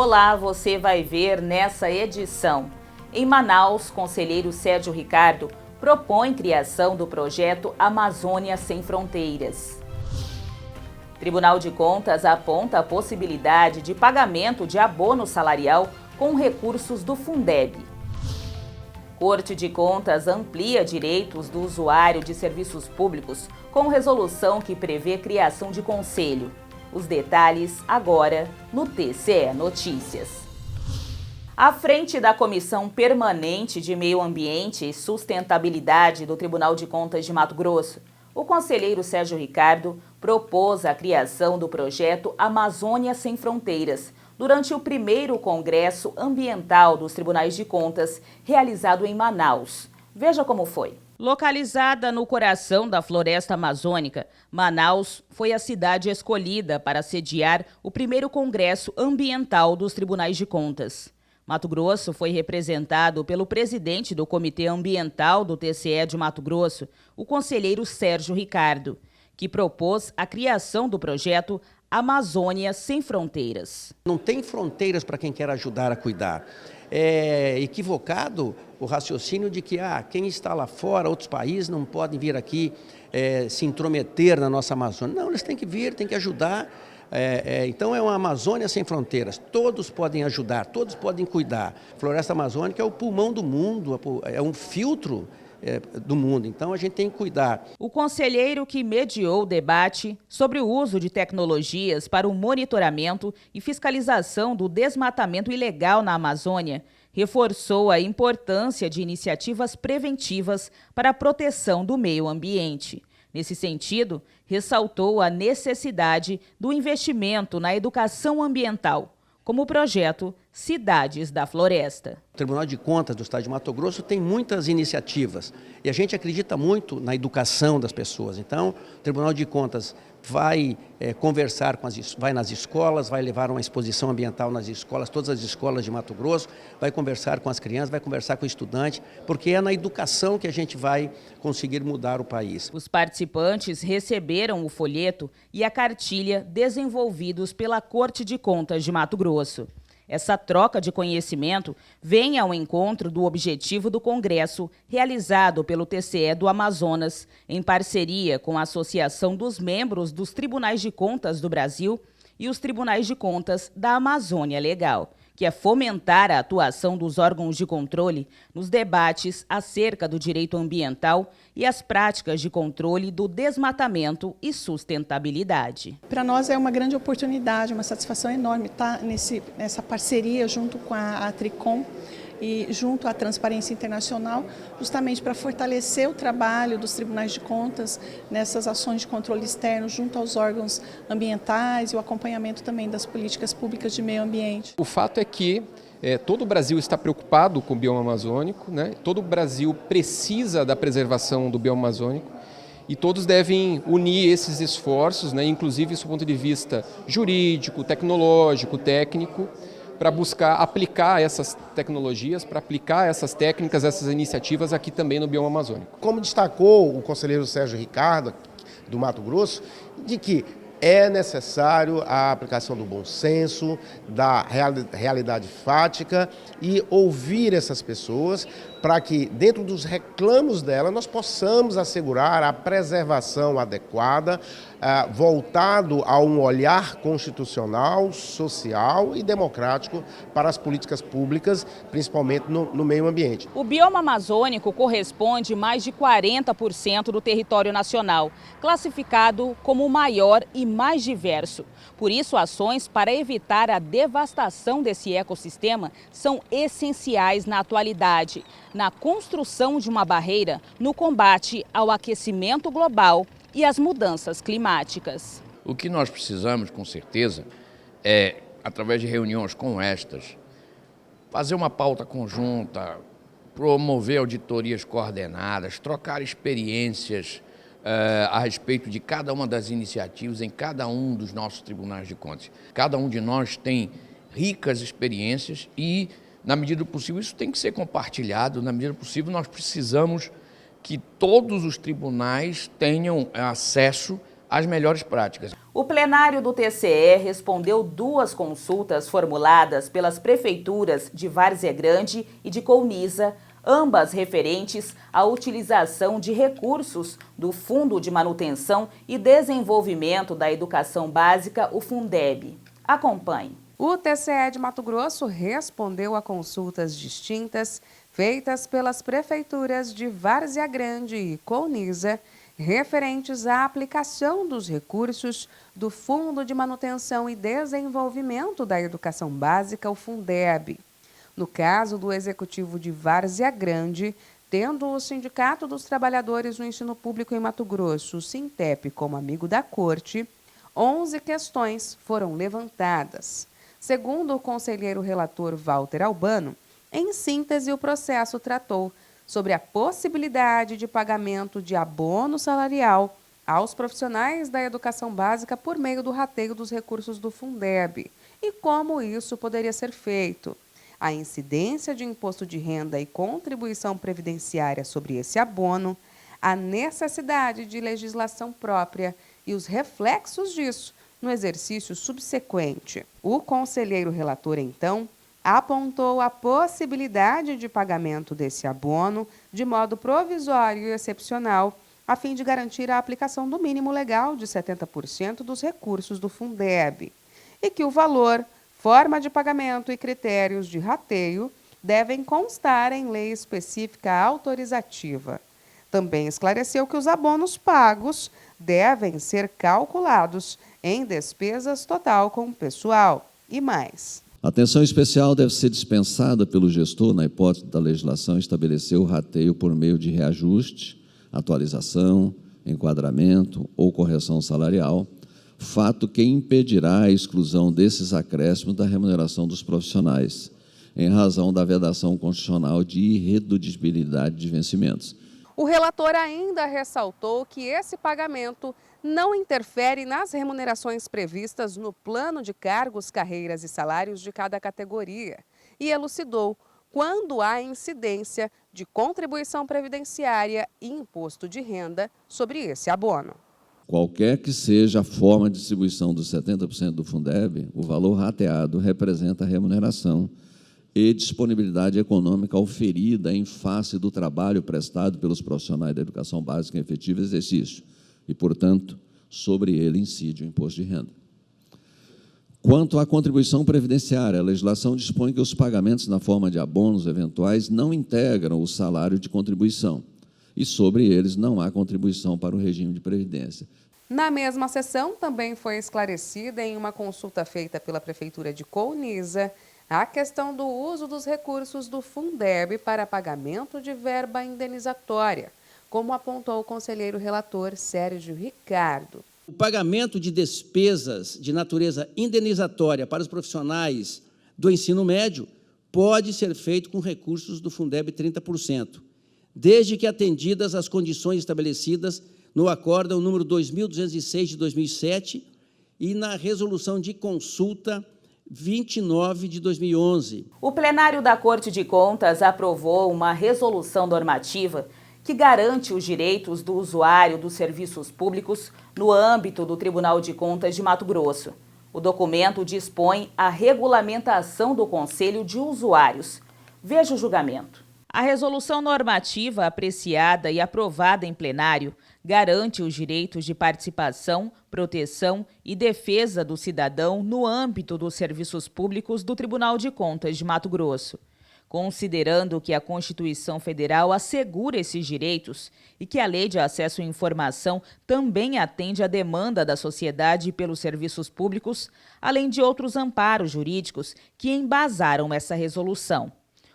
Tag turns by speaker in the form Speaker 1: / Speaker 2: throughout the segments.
Speaker 1: Olá, você vai ver nessa edição. Em Manaus, conselheiro Sérgio Ricardo propõe criação do projeto Amazônia Sem Fronteiras. Tribunal de Contas aponta a possibilidade de pagamento de abono salarial com recursos do Fundeb. Corte de Contas amplia direitos do usuário de serviços públicos com resolução que prevê criação de conselho. Os detalhes agora no TCE Notícias. À frente da Comissão Permanente de Meio Ambiente e Sustentabilidade do Tribunal de Contas de Mato Grosso, o conselheiro Sérgio Ricardo propôs a criação do projeto Amazônia Sem Fronteiras durante o primeiro Congresso Ambiental dos Tribunais de Contas, realizado em Manaus. Veja como foi. Localizada no coração da floresta amazônica, Manaus foi a cidade escolhida para sediar o primeiro Congresso Ambiental dos Tribunais de Contas. Mato Grosso foi representado pelo presidente do Comitê Ambiental do TCE de Mato Grosso, o conselheiro Sérgio Ricardo, que propôs a criação do projeto Amazônia Sem Fronteiras.
Speaker 2: Não tem fronteiras para quem quer ajudar a cuidar. É equivocado o raciocínio de que quem está lá fora, outros países, não podem vir aqui se intrometer na nossa Amazônia. Não, eles têm que vir, têm que ajudar. Então é uma Amazônia sem fronteiras, todos podem ajudar, todos podem cuidar. A floresta amazônica é o pulmão do mundo, é um filtro do mundo, então a gente tem que cuidar.
Speaker 1: O conselheiro que mediou o debate sobre o uso de tecnologias para o monitoramento e fiscalização do desmatamento ilegal na Amazônia reforçou a importância de iniciativas preventivas para a proteção do meio ambiente. Nesse sentido, ressaltou a necessidade do investimento na educação ambiental, como o projeto Cidades da Floresta.
Speaker 2: O Tribunal de Contas do Estado de Mato Grosso tem muitas iniciativas e a gente acredita muito na educação das pessoas. Então, o Tribunal de Contas vai conversar vai nas escolas, vai levar uma exposição ambiental nas escolas, todas as escolas de Mato Grosso, vai conversar com as crianças, vai conversar com o estudante, porque é na educação que a gente vai conseguir mudar o país.
Speaker 1: Os participantes receberam o folheto e a cartilha desenvolvidos pela Corte de Contas de Mato Grosso. Essa troca de conhecimento vem ao encontro do objetivo do Congresso realizado pelo TCE do Amazonas, em parceria com a Associação dos Membros dos Tribunais de Contas do Brasil e os Tribunais de Contas da Amazônia Legal, que é fomentar a atuação dos órgãos de controle nos debates acerca do direito ambiental e as práticas de controle do desmatamento e sustentabilidade.
Speaker 3: Para nós é uma grande oportunidade, uma satisfação enorme estar nessa parceria junto com a Tricom e junto à Transparência Internacional, justamente para fortalecer o trabalho dos tribunais de contas nessas ações de controle externo junto aos órgãos ambientais e o acompanhamento também das políticas públicas de meio ambiente.
Speaker 4: O fato é que todo o Brasil está preocupado com o bioma amazônico, né? Todo o Brasil precisa da preservação do bioma amazônico e todos devem unir esses esforços, né? Inclusive do ponto de vista jurídico, tecnológico, técnico, para buscar aplicar essas tecnologias, para aplicar essas técnicas, essas iniciativas aqui também no bioma amazônico.
Speaker 5: Como destacou o conselheiro Sérgio Ricardo, do Mato Grosso, de que é necessário a aplicação do bom senso, da realidade fática e ouvir essas pessoas para que, dentro dos reclamos dela, nós possamos assegurar a preservação adequada, voltado a um olhar constitucional, social e democrático para as políticas públicas, principalmente no meio ambiente.
Speaker 1: O bioma amazônico corresponde a mais de 40% do território nacional, classificado como o maior e mais diverso. Por isso, ações para evitar a devastação desse ecossistema são essenciais na atualidade, na construção de uma barreira no combate ao aquecimento global e às mudanças climáticas.
Speaker 6: O que nós precisamos, com certeza, é, através de reuniões como estas, fazer uma pauta conjunta, promover auditorias coordenadas, trocar experiências a respeito de cada uma das iniciativas em cada um dos nossos tribunais de contas. Cada um de nós tem ricas experiências e, na medida do possível, isso tem que ser compartilhado. Na medida do possível, nós precisamos que todos os tribunais tenham acesso as melhores práticas.
Speaker 1: O plenário do TCE respondeu 2 consultas formuladas pelas prefeituras de Várzea Grande e de Colniza, ambas referentes à utilização de recursos do Fundo de Manutenção e Desenvolvimento da Educação Básica, o Fundeb. Acompanhe.
Speaker 7: O TCE de Mato Grosso respondeu a consultas distintas feitas pelas prefeituras de Várzea Grande e Colniza, referentes à aplicação dos recursos do Fundo de Manutenção e Desenvolvimento da Educação Básica, o Fundeb. No caso do Executivo de Várzea Grande, tendo o Sindicato dos Trabalhadores do Ensino Público em Mato Grosso, o Sintep, como amigo da Corte, 11 questões foram levantadas. Segundo o conselheiro relator Walter Albano, em síntese, o processo tratou sobre a possibilidade de pagamento de abono salarial aos profissionais da educação básica por meio do rateio dos recursos do Fundeb e como isso poderia ser feito, a incidência de imposto de renda e contribuição previdenciária sobre esse abono, a necessidade de legislação própria e os reflexos disso no exercício subsequente. O conselheiro relator, então, apontou a possibilidade de pagamento desse abono de modo provisório e excepcional, a fim de garantir a aplicação do mínimo legal de 70% dos recursos do Fundeb, e que o valor, forma de pagamento e critérios de rateio devem constar em lei específica autorizativa. Também esclareceu que os abonos pagos devem ser calculados em despesas total com o pessoal e mais.
Speaker 8: Atenção especial deve ser dispensada pelo gestor, na hipótese da legislação, estabelecer o rateio por meio de reajuste, atualização, enquadramento ou correção salarial, fato que impedirá a exclusão desses acréscimos da remuneração dos profissionais, em razão da vedação constitucional de irredutibilidade de vencimentos.
Speaker 7: O relator ainda ressaltou que esse pagamento não interfere nas remunerações previstas no plano de cargos, carreiras e salários de cada categoria e elucidou quando há incidência de contribuição previdenciária e imposto de renda sobre esse abono.
Speaker 8: Qualquer que seja a forma de distribuição dos 70% do Fundeb, o valor rateado representa a remuneração e disponibilidade econômica oferida em face do trabalho prestado pelos profissionais da educação básica em efetivo exercício e, portanto, sobre ele incide o imposto de renda. Quanto à contribuição previdenciária, a legislação dispõe que os pagamentos na forma de abonos eventuais não integram o salário de contribuição e sobre eles não há contribuição para o regime de previdência.
Speaker 7: Na mesma sessão, também foi esclarecida em uma consulta feita pela Prefeitura de Colniza a questão do uso dos recursos do Fundeb para pagamento de verba indenizatória, como apontou o conselheiro relator Sérgio Ricardo.
Speaker 9: O pagamento de despesas de natureza indenizatória para os profissionais do ensino médio pode ser feito com recursos do Fundeb 30%, desde que atendidas as condições estabelecidas no Acórdão número 2206 de 2007 e na Resolução de Consulta 29 de 2011.
Speaker 1: O plenário da Corte de Contas aprovou uma resolução normativa que garante os direitos do usuário dos serviços públicos no âmbito do Tribunal de Contas de Mato Grosso. O documento dispõe a regulamentação do Conselho de Usuários. Veja o julgamento. A resolução normativa apreciada e aprovada em plenário garante os direitos de participação, proteção e defesa do cidadão no âmbito dos serviços públicos do Tribunal de Contas de Mato Grosso. Considerando que a Constituição Federal assegura esses direitos e que a Lei de Acesso à Informação também atende à demanda da sociedade pelos serviços públicos, além de outros amparos jurídicos que embasaram essa resolução.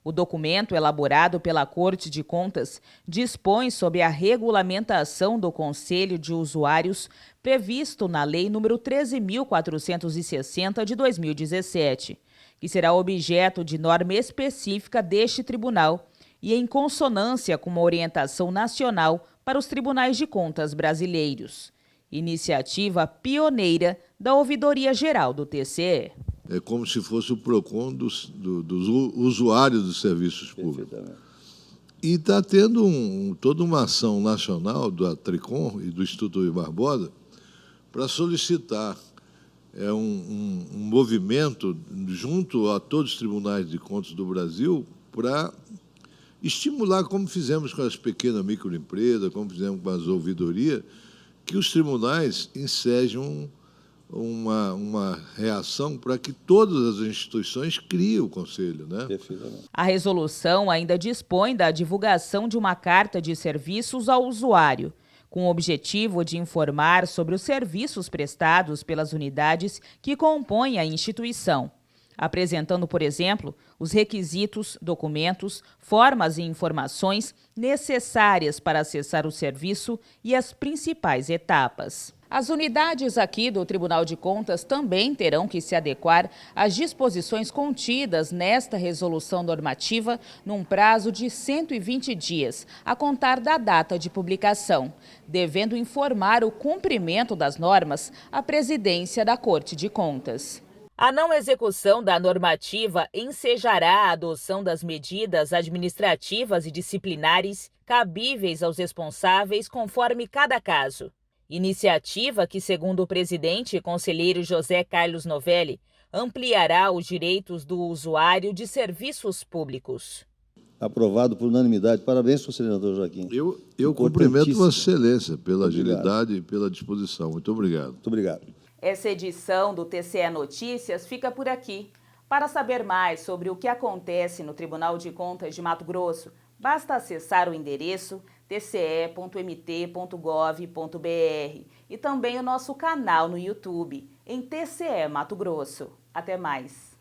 Speaker 1: O documento, elaborado pela Corte de Contas, dispõe sobre a regulamentação do Conselho de Usuários previsto na Lei nº 13.460 de 2017, que será objeto de norma específica deste tribunal e em consonância com uma orientação nacional para os tribunais de contas brasileiros. Iniciativa pioneira da Ouvidoria Geral do TCE.
Speaker 10: É como se fosse o PROCON dos usuários dos serviços públicos. E está tendo toda uma ação nacional da TRICOM e do Instituto Rui Barbosa para solicitar um movimento junto a todos os tribunais de contas do Brasil para estimular, como fizemos com as pequenas microempresas, como fizemos com as ouvidorias, que os tribunais ensejam uma reação para que todas as instituições criem o Conselho, né?
Speaker 1: A resolução ainda dispõe da divulgação de uma carta de serviços ao usuário, com o objetivo de informar sobre os serviços prestados pelas unidades que compõem a instituição, apresentando, por exemplo, os requisitos, documentos, formas e informações necessárias para acessar o serviço e as principais etapas. As unidades aqui do Tribunal de Contas também terão que se adequar às disposições contidas nesta resolução normativa num prazo de 120 dias, a contar da data de publicação, devendo informar o cumprimento das normas à presidência da Corte de Contas. A não execução da normativa ensejará a adoção das medidas administrativas e disciplinares cabíveis aos responsáveis conforme cada caso. Iniciativa que, segundo o presidente e conselheiro José Carlos Novelli, ampliará os direitos do usuário de serviços públicos.
Speaker 11: Aprovado por unanimidade. Parabéns, conselheiro Joaquim.
Speaker 10: Eu cumprimento Vossa Excelência pela agilidade e pela disposição. Muito obrigado.
Speaker 11: Muito obrigado.
Speaker 1: Essa edição do TCE Notícias fica por aqui. Para saber mais sobre o que acontece no Tribunal de Contas de Mato Grosso, basta acessar o endereço tce.mt.gov.br e também o nosso canal no YouTube, em TCE Mato Grosso. Até mais!